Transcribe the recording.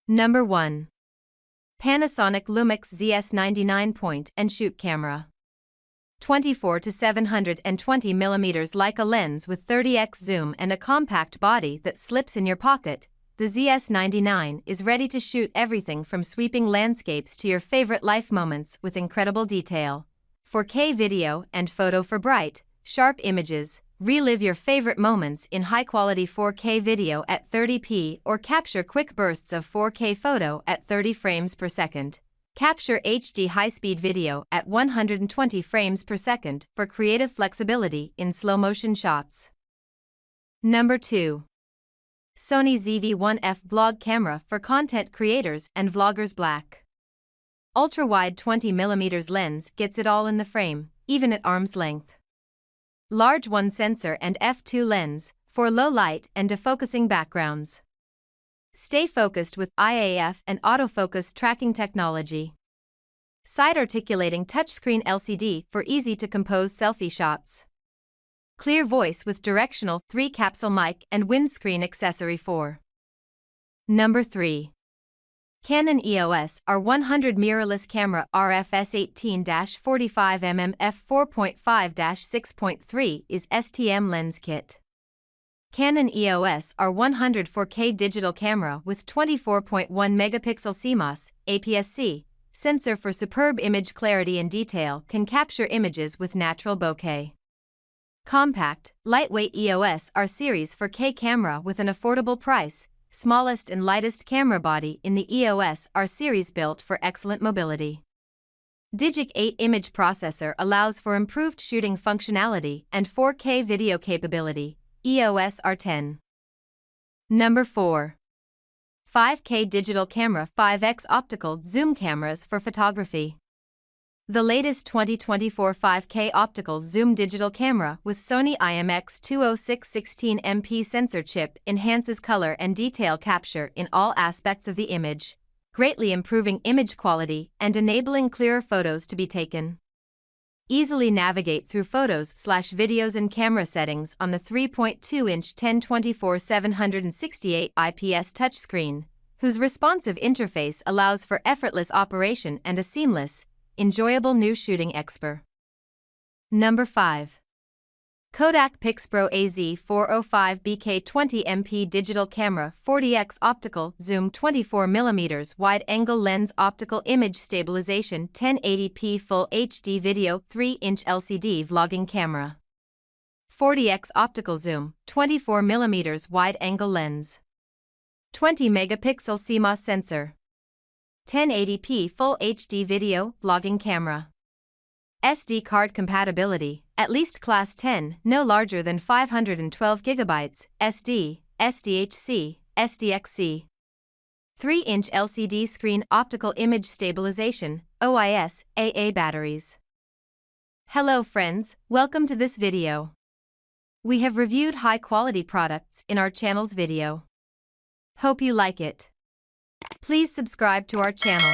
Number 1. Panasonic LUMIX FZ80D point and shoot camera. 24 to 720 mm Leica lens with 30x zoom and a compact body that slips in your pocket. The ZS99 is ready to shoot everything from sweeping landscapes to your favorite life moments with incredible detail. 4K video and photo for bright, sharp images. Relive your favorite moments in high-quality 4K video at 30p or capture quick bursts of 4K photo at 30 frames per second. Capture HD high-speed video at 120 frames per second for creative flexibility in slow-motion shots. Number 2. Sony ZV-1F vlog camera for content creators and vloggers. Black. Ultra-wide 20mm lens gets it all in the frame, even at arm's length. Large 1 sensor and f2 lens for low light and defocusing backgrounds. Stay focused with IAF and autofocus tracking technology. Side articulating touchscreen LCD for easy to compose selfie shots. Clear voice with directional 3 capsule mic and windscreen accessory 4. Number 3. Canon EOS R100 mirrorless camera RFS 18-45mm f4.5-6.3 is STM lens kit. Canon EOS R100 4K digital camera with 24.1 megapixel CMOS APS-C sensor for superb image clarity and detail can capture images with natural bokeh. Compact, lightweight EOS R series 4K camera with an affordable price. Smallest and lightest camera body in the EOS R series built for excellent mobility. Digic 8 image processor allows for improved shooting functionality and 4K video capability. EOS R10. Number 4. 5K digital camera 5x optical zoom cameras for photography. The latest 2024 5K optical zoom digital camera with Sony IMX20616MP sensor chip enhances color and detail capture in all aspects of the image, greatly improving image quality and enabling clearer photos to be taken. Easily navigate through photos/videos and camera settings on the 3.2-inch 1024-768 IPS touchscreen, whose responsive interface allows for effortless operation and a seamless, enjoyable new shooting experience. Number 5. KODAK PIXPRO AZ405BK 20MP digital camera 40x optical zoom 24mm wide-angle lens optical image stabilization 1080p full HD video 3-inch LCD vlogging camera. 40x optical zoom 24mm wide-angle lens. 20 megapixel CMOS sensor. 1080p Full HD video vlogging camera. SD card compatibility, at least class 10, no larger than 512 GB, SD, SDHC, SDXC. 3-inch LCD screen optical image stabilization, OIS, AA batteries. Hello friends, welcome to this video. We have reviewed high-quality products in our channel's video. Hope you like it. Please subscribe to our channel.